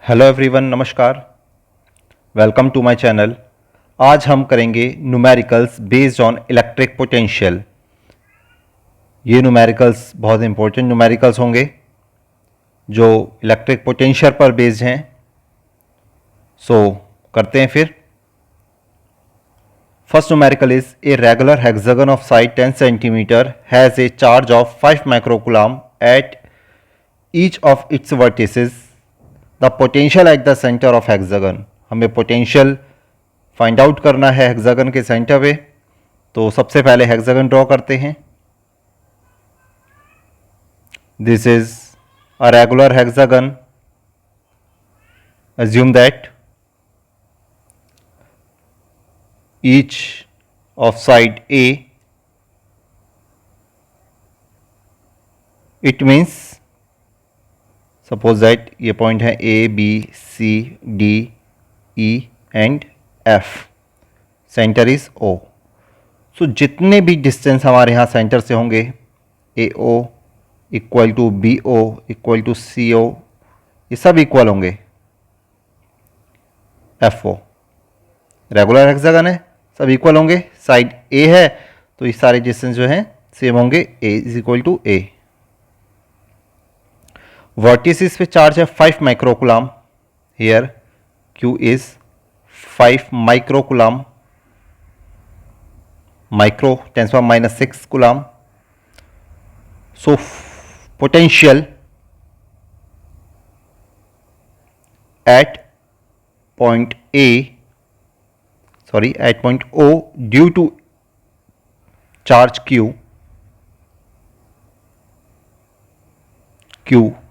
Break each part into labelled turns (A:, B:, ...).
A: Hello everyone, नमस्कार। Welcome to my channel. आज हम करेंगे numericals based on electric potential. ये न्यूमेरिकल्स बहुत इंपॉर्टेंट न्यूमेरिकल्स होंगे जो इलेक्ट्रिक पोटेंशियल पर बेस्ड हैं। सो करते हैं फिर। First numerical is a regular hexagon of side 10 centimetre has a charge of 5 microcoulomb at each of its vertices. The potential at the centre of hexagon. हमें potential find out करना है hexagon के centre पे। तो सबसे पहले hexagon draw करते हैं। This is a regular hexagon. assume that each of side A, it means suppose that ये पॉइंट है A, B, C, D, E and F। Centre is O। So जितने भी डिस्टेंस हमारे यहाँ सेंटर से होंगे, AO equal to BO equal to CO, ये सब इक्वल होंगे FO। रेगुलर हेक्सागन है, सब इक्वल होंगे। साइड A है तो ये सारे डिस्टेंस जो हैं सेम होंगे। A is equal to A। Vertices पे चार्ज है 5 microcoulomb. Here Q is 5 microcoulomb. Micro 10⁻⁻6 coulomb. So potential at point O due to charge Q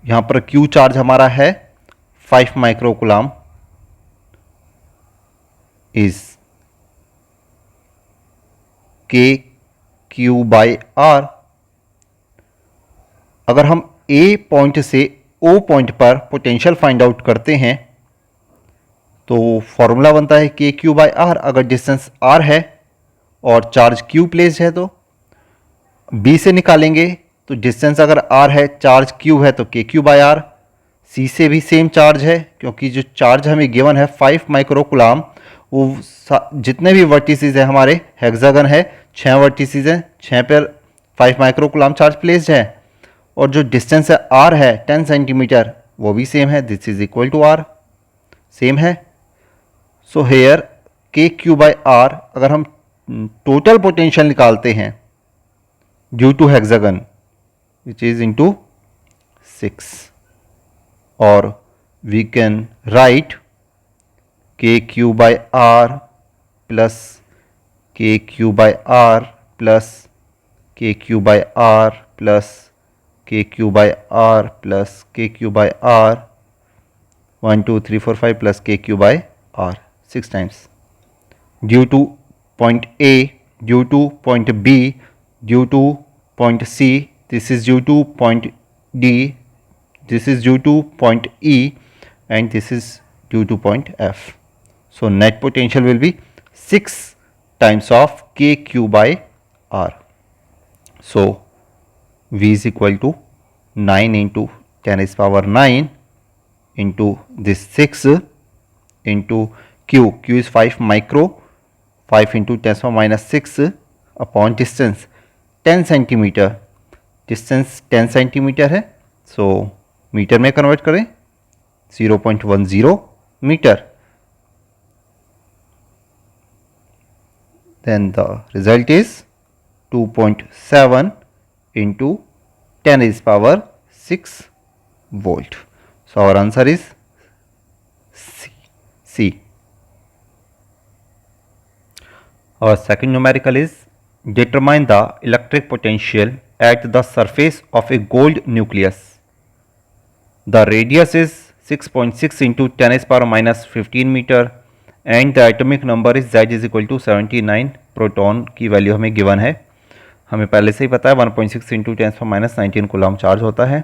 A: यहां पर Q चार्ज हमारा है 5 माइक्रोकूलम इज KQ/R। अगर हम A पॉइंट से O पॉइंट पर पोटेंशियल फाइंड आउट करते हैं तो फॉर्मूला बनता है KQ/R। अगर डिस्टेंस R है और चार्ज Q प्लेस्ड है तो B से निकालेंगे तो डिस्टेंस अगर R है, चार्ज Q है तो KQ/R। C से भी सेम चार्ज है क्योंकि जो चार्ज हमें गिवन है 5 माइक्रोकूलम, वो जितने भी वर्टिसेस है हमारे हेक्सागन है 6 वर्टिसेस हैं, 6 पर 5 माइक्रोकूलम चार्ज प्लेस्ड है। और जो डिस्टेंस है R है 10 सेंटीमीटर, वो भी सेम है। This is equal to R, same है। सो हेयर KQ/R अगर हम टोटल पोटेंशियल निकालते हैं due to hexagon which is into 6, or we can write KQ/R plus KQ/R plus KQ/R plus KQ/R plus KQ/R 1 2 3 4 5 plus KQ/R 6 times due to point A, due to point B, due to point C, this is due to point D, this is due to point E, and this is due to point F. So net potential will be 6 times of KQ/R. So V is equal to 9 into 10 is power 9 into this 6 into Q. Q is 5 micro, 5 into 10⁻⁻6 upon distance 10 centimetre. Distance 10 centimetre है, so metre में convert करें 0.10 metre. Then the result is 2.7 into 10 is power 6 volt. So our answer is C. Our second numerical is determine the electric potential at the surface of a gold nucleus. The radius is 6.6 into 10 is power minus 15 meter and the atomic number is Z is equal to 79. Proton की value हमें given है, हमें पहले से ही पता है 1.6 into 10 पर minus 19 coulomb charge होता है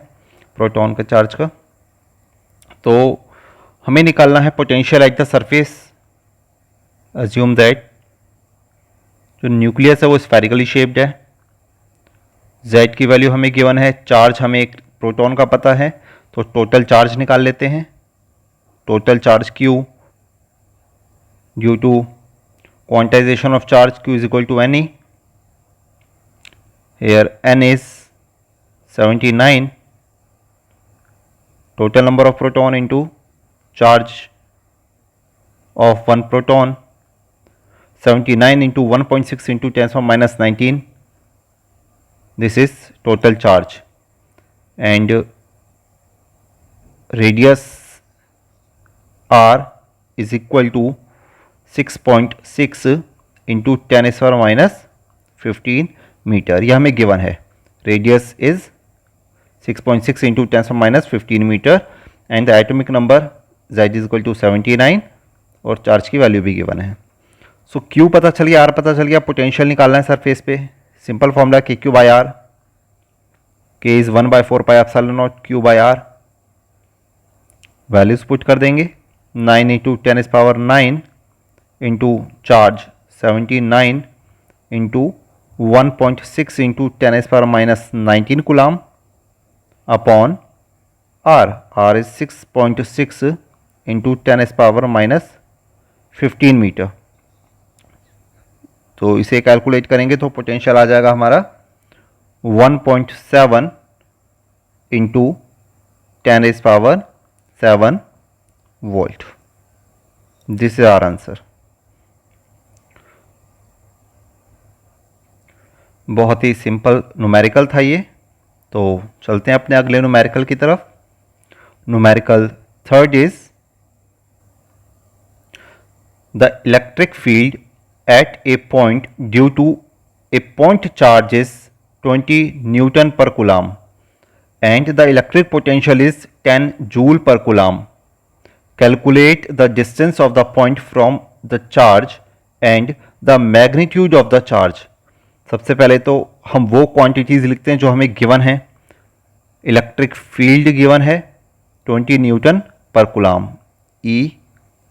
A: प्रोटॉन का चार्ज का। तो हमें निकालना है potential at the surface. Assume that जो न्यूक्लियस है वो स्फेरिकली शेप्ड है। Z की वैल्यू हमें गिवन है, चार्ज हमें एक प्रोटॉन का पता है, तो टोटल चार्ज निकाल लेते हैं। total charge Q due to quantization of charge Q is equal to Ne. Here N is 79, total number of proton into charge of one proton, 79 into 1.6 into 10 to minus 19, this is total charge, and radius R is equal to 6.6 into 10 is power minus 15 metre, यह हमें given है. Radius is 6.6 into 10 minus 15 metre and the atomic number Z is equal to 79 और charge की value भी given है. सो Q पता चल गया, R पता चल गया, पोटेंशियल निकालना है सरफेस पे. Simple formula KQ by R, K is 1/4 pi epsilon naught Q by R. Values put कर देंगे. 9 into 10 is power 9 into charge 79 into 1.6 into 10 is power minus 19 coulomb upon R. R is 6.6 into 10 is power minus 15 metre. तो इसे calculate करेंगे तो potential आ जाएगा हमारा 1.7 into 10 is power 7 volt. This is our answer. बहुत ही सिंपल न्यूमेरिकल था ये. तो चलते हैं अपने अगले न्यूमेरिकल की तरफ. Numerical third is the electric field at a point due to a point charge is 20 newton per coulomb and the electric potential is 10 joule per coulomb. Calculate the distance of the point from the charge and the magnitude of the charge. सबसे पहले तो हम वो quantities लिखते हैं जो हमें given है. इलेक्ट्रिक फील्ड गिवन है 20 newton per coulomb, E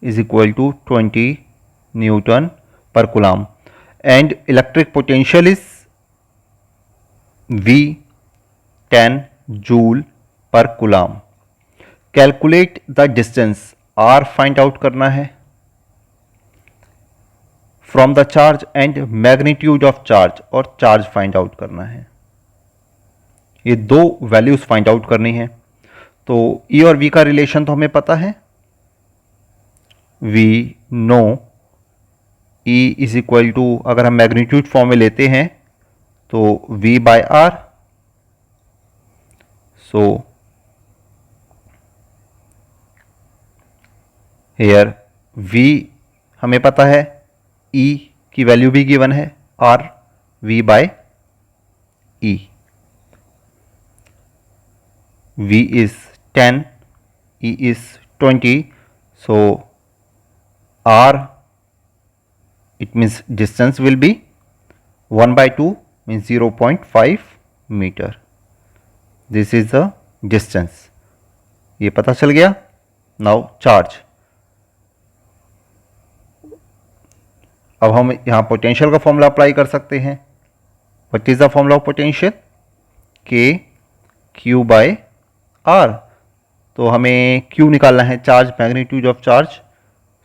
A: is equal to 20 newton per coulomb and electric potential is V 10 joule per coulomb. Calculate the distance, R find out करना है from the charge and magnitude of charge, और charge find out करना है. ये दो values find out करनी है. तो E और V का रिलेशन तो हमें पता है. We know E is equal to, अगर हम मैग्नीट्यूड फॉर्म में लेते हैं तो V by R. So here V हमें पता है, E की वैल्यू भी गिवन है, R V by E. V is 10, E is 20, so R, it means distance will be 1/2 means 0.5 meter. This is the distance. ये पता चल गया. Now charge. अब हम यहाँ पोटेंशियल का फॉर्मूला अप्लाई कर सकते हैं. What is the formula of potential? K Q by R. तो हमें Q निकालना है, charge magnitude of charge.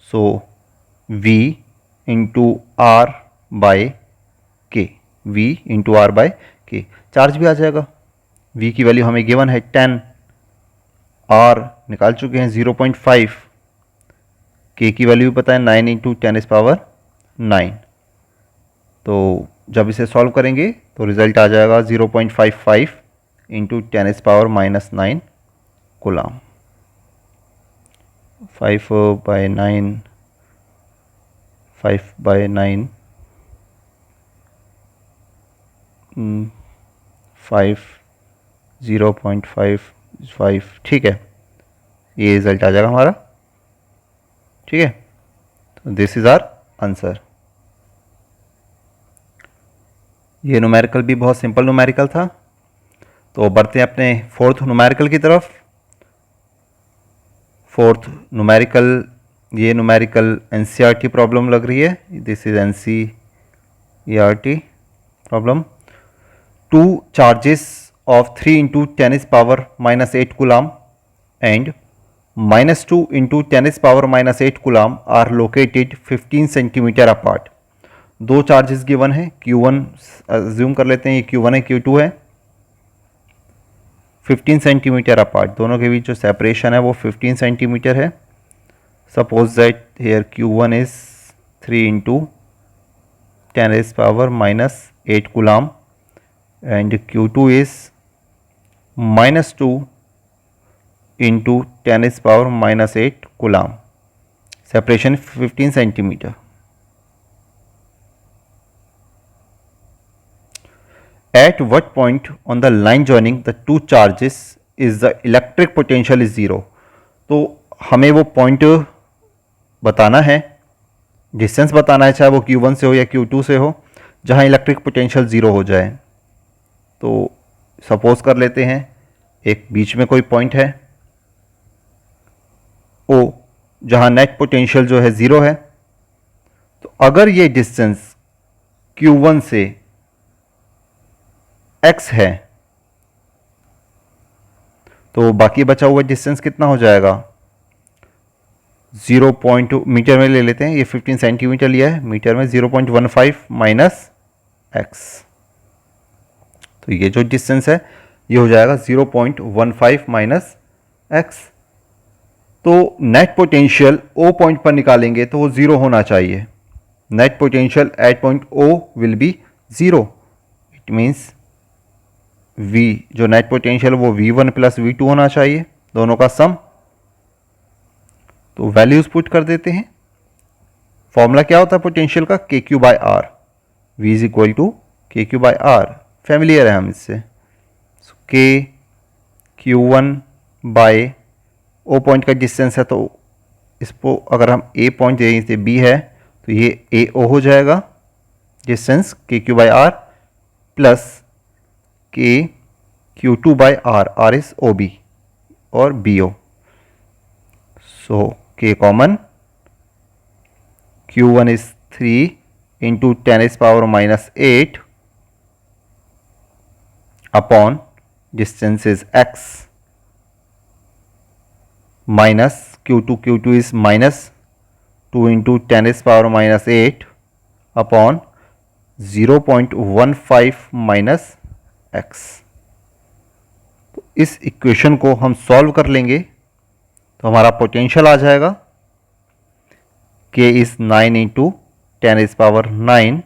A: So V into R by K, V into R by K. Charge भी आ जाएगा. V की वैल्यू हमें गिवन है 10, R निकाल चुके हैं 0.5, K की वैल्यू भी पता है 9 इंटू 10 इज पावर 9. तो जब इसे सॉल्व करेंगे तो रिजल्ट आ जाएगा 0.55 into 10 is power minus 9 coulomb. 5/9 5 0.55. ठीक है, ये रिजल्ट आ जाएगा हमारा. ठीक है, तो दिस इज आवर आंसर. ये न्यूमेरिकल भी बहुत सिंपल न्यूमेरिकल था. तो बढ़ते हैं अपने फोर्थ न्यूमेरिकल की तरफ. फोर्थ न्यूमेरिकल, ये न्यूमेरिकल एनसीईआरटी प्रॉब्लम लग रही है. This is NCERT problem. 2 charges of 3 into 10 is power minus 8 coulomb and -2 into 10⁻⁻8 coulomb are located 15 centimetre apart. दो चार्जेस गिवन है, Q1 अज्यूम कर लेते हैं, ये Q1 है, Q2 है, 15 सेंटीमीटर अपार्ट, दोनों के बीच जो सेपरेशन है वो 15 सेंटीमीटर है। Suppose that here Q1 is 3 into 10⁻⁻8 coulomb and Q2 is -2 into 10⁻⁻8 coulomb, separation 15 centimeter. At what point on the line joining the two charges is the electric potential is zero? तो हमें वो point बताना है, distance बताना है, चाहे वो Q1 से हो या Q2 से हो, जहाँ इलेक्ट्रिक पोटेंशियल ज़ीरो हो जाए। तो सपोज कर लेते हैं एक बीच में कोई पॉइंट है O, जहाँ नेट पोटेंशियल जो है ज़ीरो है। तो अगर ये डिस्टेंस Q1 से x है तो बाकी बचा हुआ डिस्टेंस कितना हो जाएगा, 0. मीटर में ले लेते हैं, ये 15 सेंटीमीटर लिया है, मीटर में 0.15 माइनस एक्स। तो ये जो डिस्टेंस है ये हो जाएगा 0.15 माइनस एक्स। तो नेट पोटेंशियल ओ पॉइंट पर निकालेंगे तो वो ज़ीरो होना चाहिए। Net potential at point O will be zero. It means V जो नेट पोटेंशियल वो V1 प्लस V2 होना चाहिए, दोनों का सम। तो वैल्यूज पुट कर देते हैं। फॉर्मूला क्या होता है पोटेंशियल का, KQ by R, V is equal to KQ by R, familiar है हम इससे। K Q1 बाय O पॉइंट का डिस्टेंस है, तो इसको अगर हम A पॉइंट दे इसे B है तो ये AO हो जाएगा distance KQ by R, plus K Q2 by R, R is OB और BO। So K common, Q1 is 3 into 10⁻⁻8 upon distance is x minus Q2 is minus 2 into 10⁻⁻8 upon 0.15 minus x। तो इस equation को हम solve कर लेंगे तो हमारा potential आ जाएगा K इज 9 इंटू 10⁻9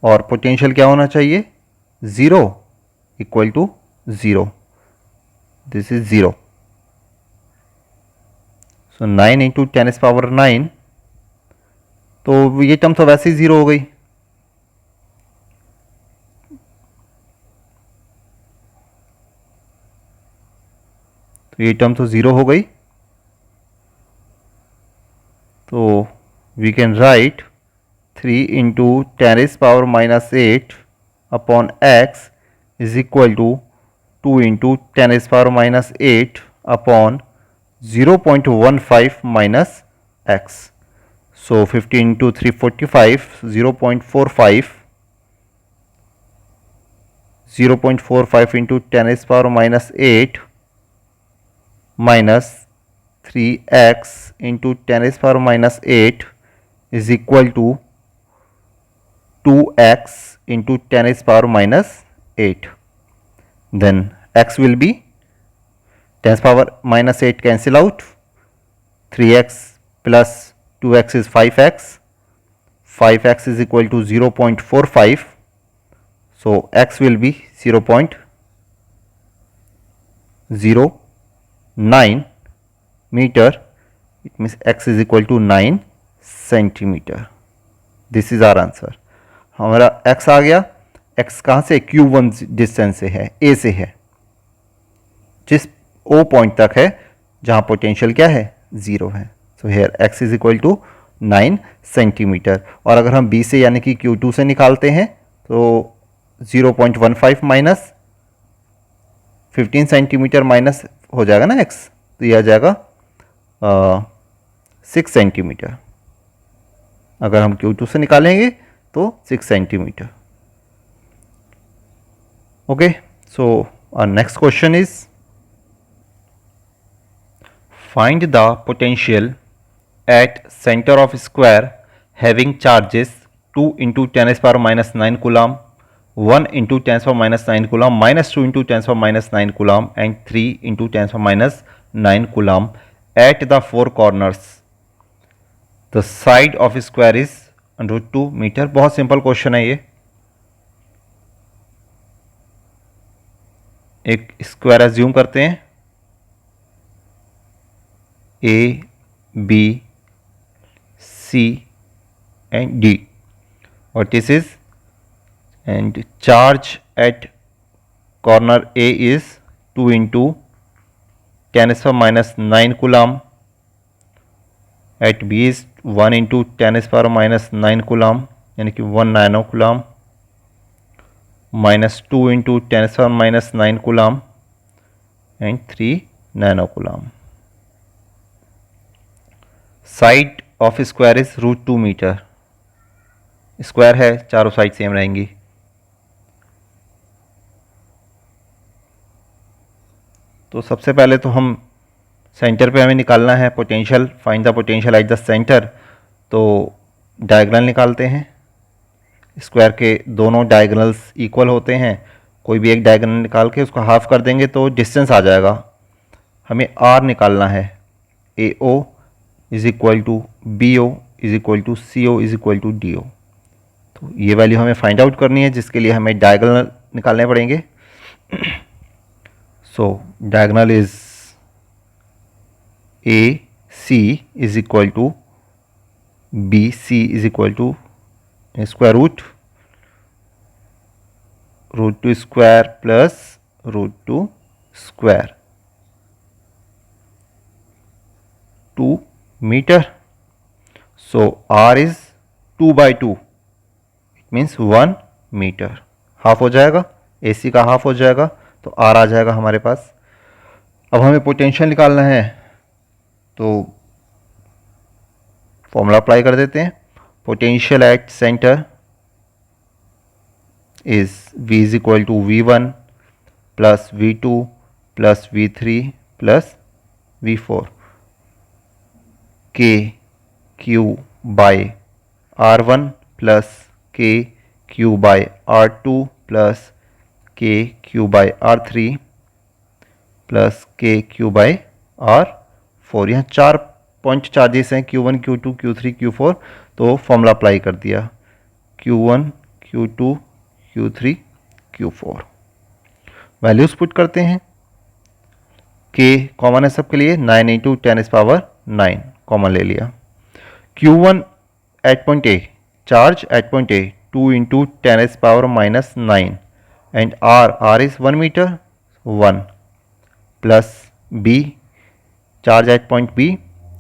A: और पोटेंशियल क्या होना चाहिए, zero, equal to zero, this is zero. So 9 into 10⁻9, तो ये टर्म तो वैसे ही ज़ीरो हो गई। तो ये टर्म तो ज़ीरो हो गई। तो we can write 3 into 10⁻⁻8 upon x is equal to 2 into 10⁻⁻8 upon 0.15 minus x। So 15 into 345, 0.45, 0.45 into 10⁻⁻8 minus 3x into 10⁻⁻8 is equal to 2x into 10⁻⁻8. Then x will be 10⁻⁻8 cancel out, 3x plus 2x is 5x, 5x is equal to 0.45, so x will be 0.09 meter. It means x is equal to 9 centimetre. This is our answer. हमारा x आ गया। x कहाँ से, Q1 distance से है, A से है, जिस O पॉइंट तक है जहाँ पोटेंशियल क्या है, ज़ीरो है। So here x is equal to 9 centimetre. और अगर हम B से यानी कि Q2 से निकालते हैं तो 0.15 माइनस 15 सेंटीमीटर माइनस हो जाएगा ना x, तो यह आ जाएगा 6 सेंटीमीटर। अगर हम Q2 से निकालेंगे तो 6 centimetre. Okay, so Our next question is, find the potential at center of square having charges 2 into 10 to the power minus 9 coulomb, 1 into 10 to the power minus 9 coulomb, minus 2 into 10 to the power minus 9 coulomb and 3 into 10 to the power minus 9 coulomb at the four corners. The side of square is √2 metre. बहुत simple question है ये. एक square assume करते हैं, A B C and D, और this is, and charge at corner A is 2 into 10 to the power minus 9 coulomb, at B is 1 into 10 to the power minus 9 coulomb यानी कि 1 nano coulomb, minus 2 into 10 to the power minus 9 coulomb and 3 nano coulomb. Side of square is √2 metre. Square है, चारों side same रहेंगी. तो सबसे पहले तो हम सेंटर पे हमें निकालना है potential. Find the potential at the centre. तो डायगोनल निकालते हैं. स्क्वायर के दोनों डायगोनल्स इक्वल होते हैं. कोई भी एक डायगोनल निकाल के उसको हाफ कर देंगे तो डिस्टेंस आ जाएगा. हमें आर निकालना है. A O is equal to B O is equal to C O is equal to D O. तो ये वैल्यू हमें फाइंड आउट करनी है, जिसके लिए हमें डायगोनल निकालने पड़ेंगे. So diagonal is A C is equal to B C is equal to square root 2 square plus √2 square 2 metre. So R is 2/2, it means 1 metre. Half हो जाएगा, ए सी का हाफ हो जाएगा, तो आर आ जाएगा हमारे पास. अब हमें पोटेंशियल निकालना है, तो फॉर्मूला अप्लाई कर देते हैं. Potential at centre is V is equal to V1 plus V2 plus V3 plus V4 K Q by R1 plus K Q by R2 plus K Q by R3 plus K Q by R4. यहाँ 4 point charges हैं, Q1 Q2 Q3 Q4. तो formula apply कर दिया. Q1 Q2 Q3 Q4. Values put करते हैं. K common है सबके लिए, 9 into 10 to the power 9 common ले लिया. Q1 at point A, charge at point A 2 into 10 to the power minus 9 and R is 1 meter 1 plus B, charge at point B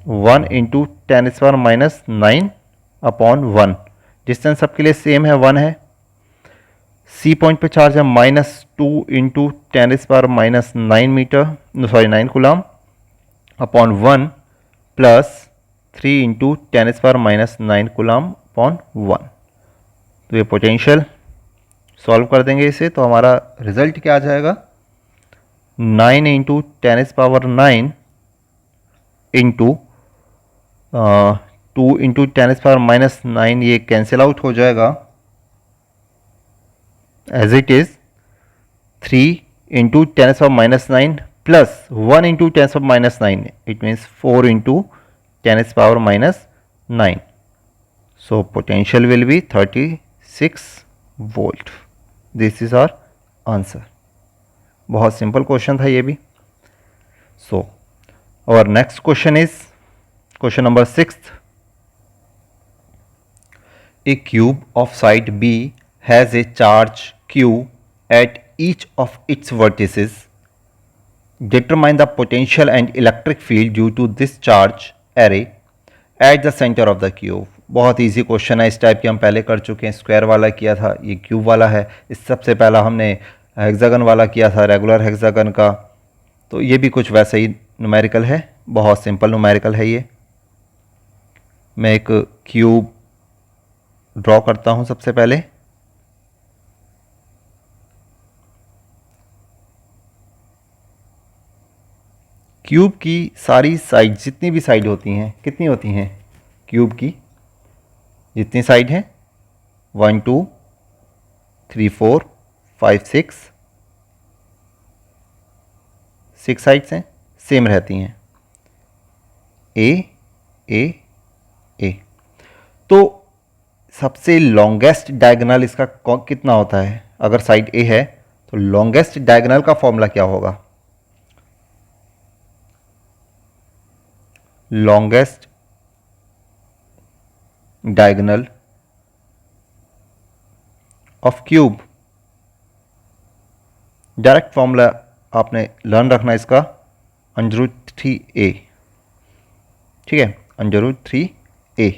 A: 1 into 10 to the power minus 9 upon 1. Distance सबके लिए same है, 1 है. C point पे charge है -2 into 10 to the power minus 9 metre, sorry 9 coulomb upon 1 plus 3 into 10 to the power minus 9 coulomb upon 1. तो ये potential solve कर देंगे इसे, तो हमारा रिजल्ट क्या आ जाएगा, 9 into 10 to the power 9 into 2 into 10 to the power minus 9, ये कैंसिल आउट हो जाएगा. As it is 3 into 10 to the power minus 9 plus 1 into 10 to the power minus 9, it means 4 into 10 to the power minus 9. So potential will be 36 volt. This is our answer. बहुत simple question था ये भी. So our next question is question number 6. A cube of side B has a charge Q at each of its vertices. Determine the potential and electric field due to this charge array at the center of the cube. बहुत easy question है. इस type के हम पहले कर चुके हैं. Square वाला किया था, ये क्यूब वाला है. इस सबसे पहला हमने हेक्सागन वाला किया था, रेगुलर हेक्सागन का. तो ये भी कुछ वैसे ही न्यूमेरिकल है, बहुत सिंपल न्यूमेरिकल है ये. मैं एक क्यूब ड्रॉ करता हूँ सबसे पहले. क्यूब की सारी साइड, जितनी भी साइड होती हैं, कितनी होती हैं क्यूब की जितनी साइड हैं, 1 2 3 4 5 6 साइड्स हैं, सेम रहती हैं, ए ए ए। तो सबसे लॉन्गेस्ट डायगोनल इसका कितना होता है? अगर साइड ए है तो लॉन्गेस्ट डायगोनल का फॉर्मूला क्या होगा? Longest diagonal of cube, direct formula आपने लर्न रखना इसका, √3a। ठीक है, √3a।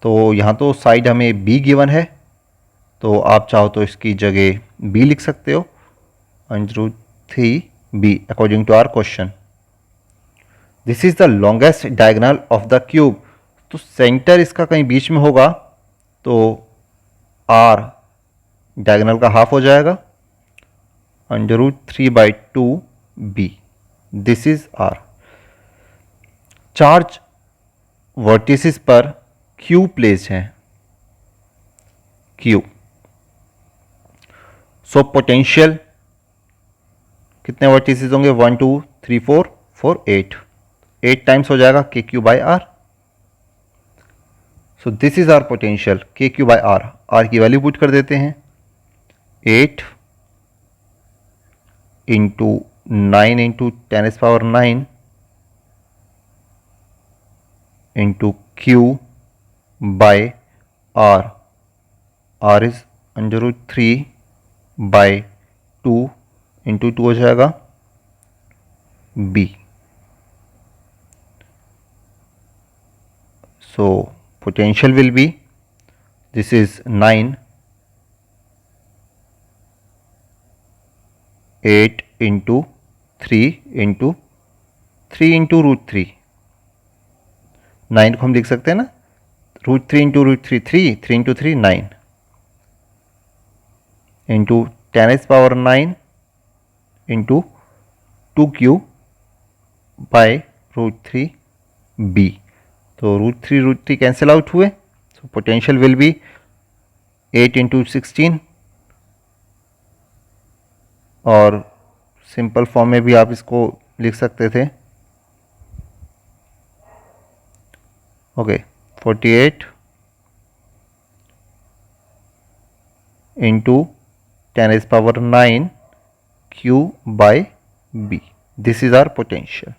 A: तो यहाँ तो साइड हमें b गिवन है, तो आप चाहो तो इसकी जगह b लिख सकते हो, √3b according to our question. This is the longest diagonal of the cube. तो सेंटर इसका कहीं बीच में होगा, तो r डायगोनल का हाफ हो जाएगा, √3/2b। This is r। Charge vertices पर q प्लेस है, q। सो पोटेंशियल कितने वर्टिसेस होंगे? 1 2 3 4 4 8 टाइम्स हो जाएगा KQ/R। So this is our potential KQ/R। R की वैल्यू पुट कर देते हैं, 8 into 9 into 10⁻⁹ into Q/R। R is √3/2 into 2 हो जाएगा B। So potential will be, this is 9 8 into 3 into 3 into √3। 9 को हम लिख सकते हैं ना, √3 into √3 3 into 3 9 into 10⁻⁹ into 2Q/√3b। तो √3 कैंसिल आउट हुए, सो पोटेंशियल विल बी 8 इंटू 16। और सिंपल फॉर्म में भी आप इसको लिख सकते थे, okay, 48 into 10⁻⁹ Q/B। This is our potential.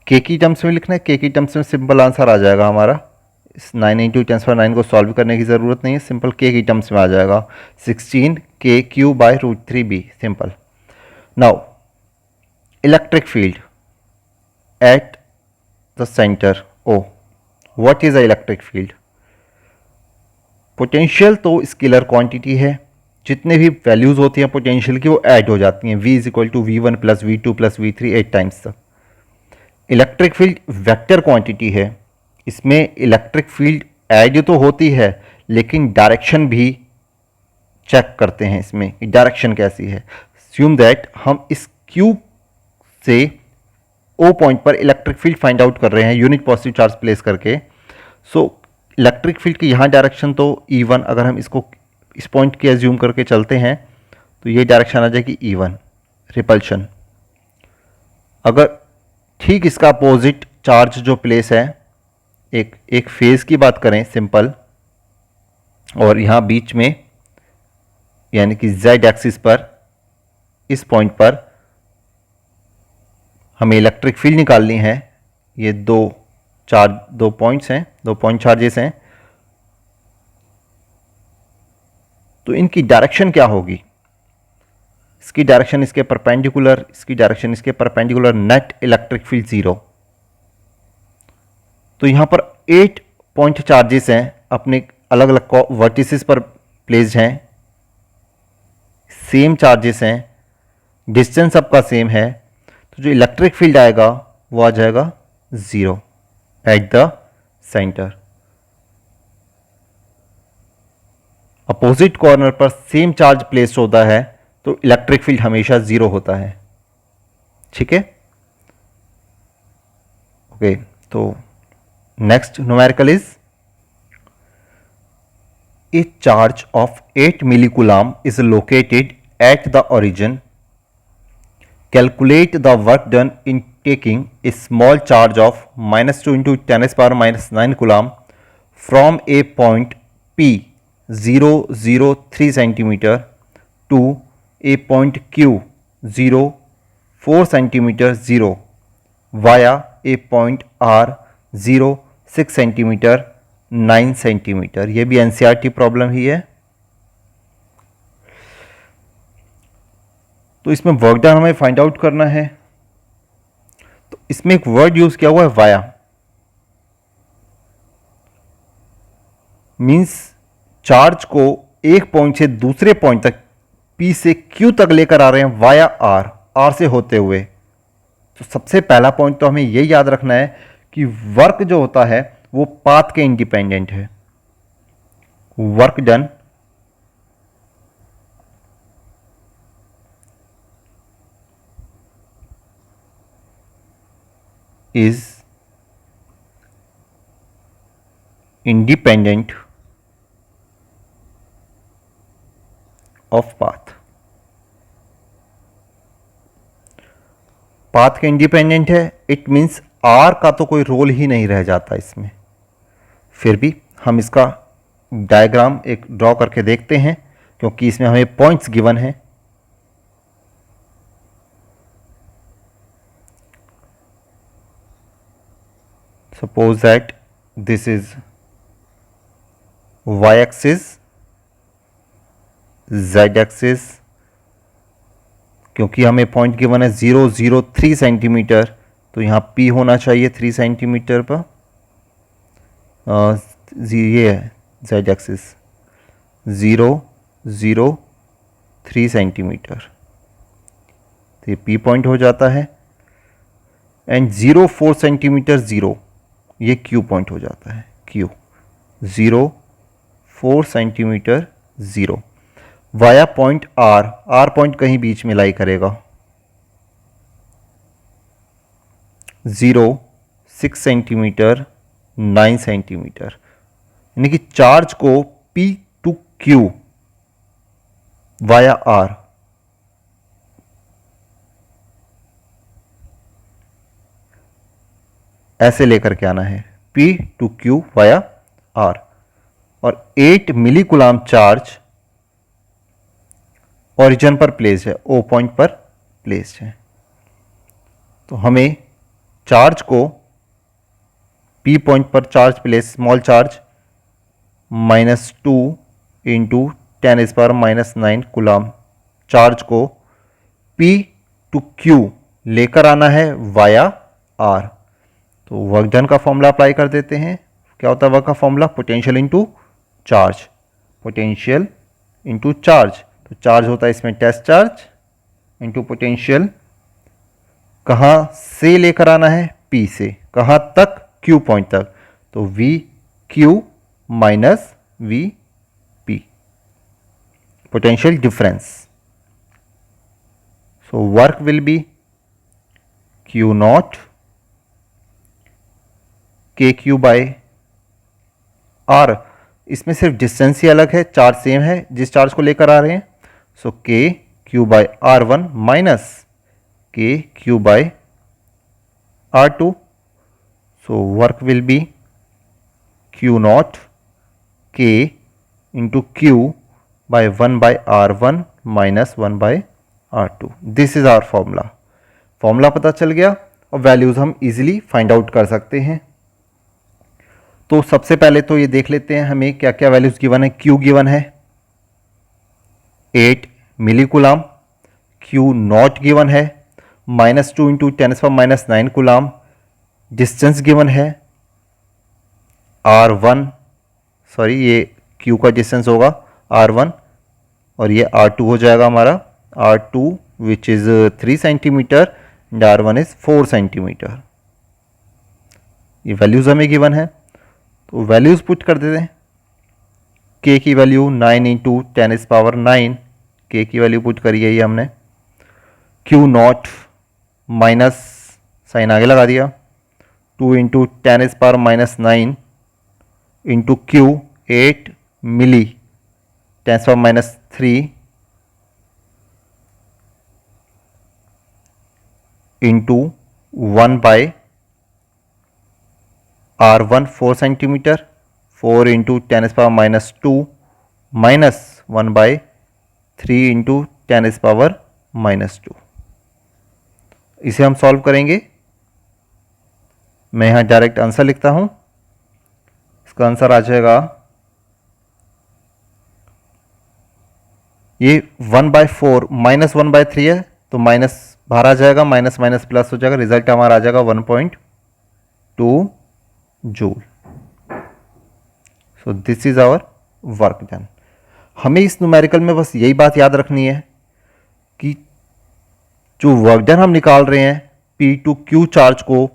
A: K की टर्म्स में लिखना है, के की टर्म्स में सिंपल आंसर आ जाएगा हमारा। इस 9 इंटू 10⁻⁹ को सॉल्व करने की ज़रूरत नहीं है, सिंपल के की टर्म्स में आ जाएगा, 16 KQ/√3b, simple. Now electric field at the centre O, what is a electric field? Potential तो स्केलर क्वांटिटी है, जितने भी वैल्यूज होती हैं पोटेंशियल की वो ऐड हो जाती हैं, V = V1 + V2 + V3 8 times तक। इलेक्ट्रिक फील्ड वेक्टर क्वांटिटी है, इसमें इलेक्ट्रिक फील्ड ऐड तो होती है लेकिन डायरेक्शन भी चेक करते हैं इसमें कि डायरेक्शन कैसी है। अस्यूम दैट हम इस Q से O पॉइंट पर इलेक्ट्रिक फील्ड फाइंड आउट कर रहे हैं यूनिट पॉजिटिव चार्ज प्लेस करके। सो इलेक्ट्रिक फील्ड की यहाँ डायरेक्शन तो E1, अगर हम इसको इस पॉइंट की एज्यूम करके चलते हैं तो ये डायरेक्शन आ जाएगी E1 रिपल्शन। अगर ठीक इसका अपोजिट चार्ज जो प्लेस है, एक फेज की बात करें सिंपल, और यहाँ बीच में यानी कि Z एक्सिस पर इस पॉइंट पर हमें इलेक्ट्रिक फील्ड निकालनी है। ये दो पॉइंट्स हैं, 2 पॉइंट चार्जेस हैं, तो इनकी डायरेक्शन क्या होगी? इसकी डायरेक्शन इसके परपेंडिकुलर, इसकी डायरेक्शन इसके परपेंडिकुलर, नेट इलेक्ट्रिक फील्ड 0। तो यहां पर 8 पॉइंट चार्जेस हैं, अपने अलग अलग वर्टिसेस पर प्लेस्ड हैं, सेम चार्जेस हैं, डिस्टेंस सबका सेम है, तो जो इलेक्ट्रिक फील्ड आएगा वो आ जाएगा 0 at the centre. Opposite corner पर सेम चार्ज प्लेस्ड होता है तो इलेक्ट्रिक फील्ड हमेशा 0 होता है। ठीक है, ओके, तो next numerical is a charge of 8 millicoulomb is located at the origin. Calculate the work done in taking a small charge of -2 into 10 raised power -9 coulomb from a point P 0, 0, 3 centimeter to a point Q 0, 4 centimeter 0 via a point R 0, 6 centimeter 9 centimetre. ये भी NCERT problem ही है। तो इसमें work done हमें find out करना है। तो इसमें एक वर्ड यूज किया हुआ है वाया, मींस चार्ज को एक पॉइंट से दूसरे पॉइंट तक पी से क्यू तक लेकर आ रहे हैं वाया आर, आर से होते हुए। तो सबसे पहला पॉइंट तो हमें यह याद रखना है कि वर्क जो होता है वो पाथ के इंडिपेंडेंट है। Work done is independent of path. Path के इंडिपेंडेंट है, इट मींस आर का तो कोई रोल ही नहीं रह जाता इसमें। फिर भी हम इसका डायग्राम एक ड्रॉ करके देखते हैं, क्योंकि इसमें हमें पॉइंट्स गिवन है। Suppose that this is y axis, z axis, क्योंकि हमें पॉइंट गिवन है 0, 0, 3 सेंटीमीटर, तो यहाँ P होना चाहिए 3 सेंटीमीटर पर। ये है z एक्सिस 0, 0, 3 सेंटीमीटर, तो ये P पॉइंट हो जाता है। एंड 0, 4 सेंटीमीटर 0, ये Q पॉइंट हो जाता है। Q 0, 4 centimetre 0 via point R, R point कहीं बीच में लाई करेगा। 0, 6 सेंटीमीटर 9 सेंटीमीटर, यानी कि चार्ज को P to Q via R ऐसे लेकर के आना है, P to Q via R। और 8 मिलीकूलम चार्ज ओरिजिन पर प्लेस्ड है, O पॉइंट पर प्लेस्ड है। तो हमें चार्ज को P पॉइंट पर charge place, small charge -2 into 10 is power -9 coulomb charge को P टू Q लेकर आना है वाया R। तो वर्क डन का फॉर्मूला अप्लाई कर देते हैं। क्या होता है वर्क का formula? Potential into charge, potential into charge. तो चार्ज होता है इसमें टेस्ट चार्ज इंटू पोटेंशियल, कहाँ से लेकर आना है? P से। कहाँ तक? Q पॉइंट तक। तो V Q minus V P, potential difference. So work will be Q not KQ by R। इसमें सिर्फ डिस्टेंस ही अलग है, चार्ज सेम है जिस चार्ज को लेकर आ रहे हैं। So KQ by R1 minus KQ by R2। So work will be Q not K into Q by 1 by R1 minus 1 by R2। This is our formula. Formula पता चल गया और वैल्यूज हम इजीली फाइंड आउट कर सकते हैं। तो सबसे पहले तो ये देख लेते हैं हमें क्या क्या वैल्यूज गिवन है। Q गिवन है 8 मिलीकूलम, Q नॉट गिवन है -2 इंटू 10⁻⁹ कूलम। डिस्टेंस गिवन है R1, सॉरी ये Q का डिस्टेंस होगा R1 और ये R2 हो जाएगा हमारा R2 which is 3 centimetre and R1 is 4 centimetre. ये वैल्यूज हमें गिवन है, तो वैल्यूज पुट कर देते हैं। K की वैल्यू 9 इंटू 10⁻⁹, K की वैल्यू पुट करी है ये हमने। Q नॉट माइनस साइन आगे लगा दिया, 2 इंटू 10⁻⁻9 इंटू Q 8 मिली 10⁻³ into 1/R1 4 centimetre 4 into 10⁻² minus 1/3 into 10⁻²। इसे हम सॉल्व करेंगे। मैं यहाँ डायरेक्ट आंसर लिखता हूँ। इसका आंसर आ जाएगा, ये 1/4 माइनस 1/3 है तो माइनस बाहर आ जाएगा, माइनस माइनस प्लस हो जाएगा, रिजल्ट हमारा आ जाएगा 1.2 joule. So this is our work done. हमें इस न्यूमेरिकल में बस यही बात याद रखनी है कि जो वर्क डन हम निकाल रहे हैं P2Q चार्ज को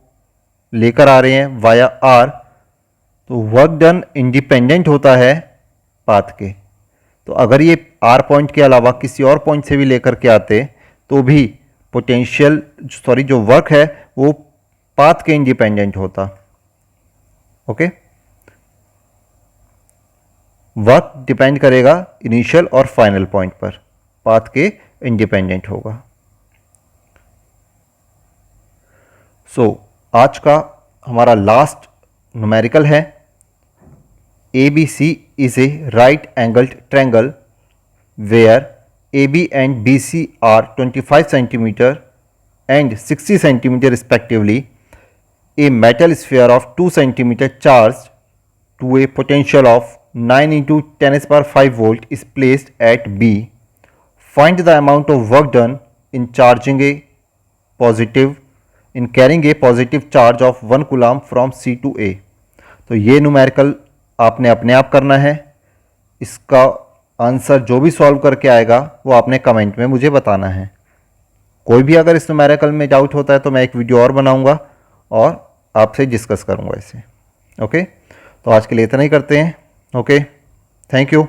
A: लेकर आ रहे हैं वाया R, तो वर्क डन इंडिपेंडेंट होता है पाथ के। तो अगर ये R पॉइंट के अलावा किसी और पॉइंट से भी लेकर के आते तो भी पोटेंशियल जो वर्क है वो पाथ के इंडिपेंडेंट होता। ओके, वर्क डिपेंड करेगा इनिशियल और फाइनल पॉइंट पर, पाथ के इंडिपेंडेंट होगा। आज का हमारा लास्ट न्यूमेरिकल है, ABC is a right angled triangle where AB and BC are 25 centimeter and 60 centimeter respectively. A metal sphere of 2 centimeter charged to a potential of 9 into 10⁵ volt is placed at B. Find the amount of work done in carrying a positive charge of 1 coulomb from C to A. तो ये numerical आपने अपने आप करना है। इसका answer जो भी सॉल्व करके आएगा वो आपने कमेंट में मुझे बताना है। कोई भी अगर इस न्यूमेरिकल में डाउट होता है तो मैं एक वीडियो और बनाऊंगा और आपसे डिस्कस करूंगा इसे। ओके, तो आज के लिए इतना ही करते हैं। Okay, thank you.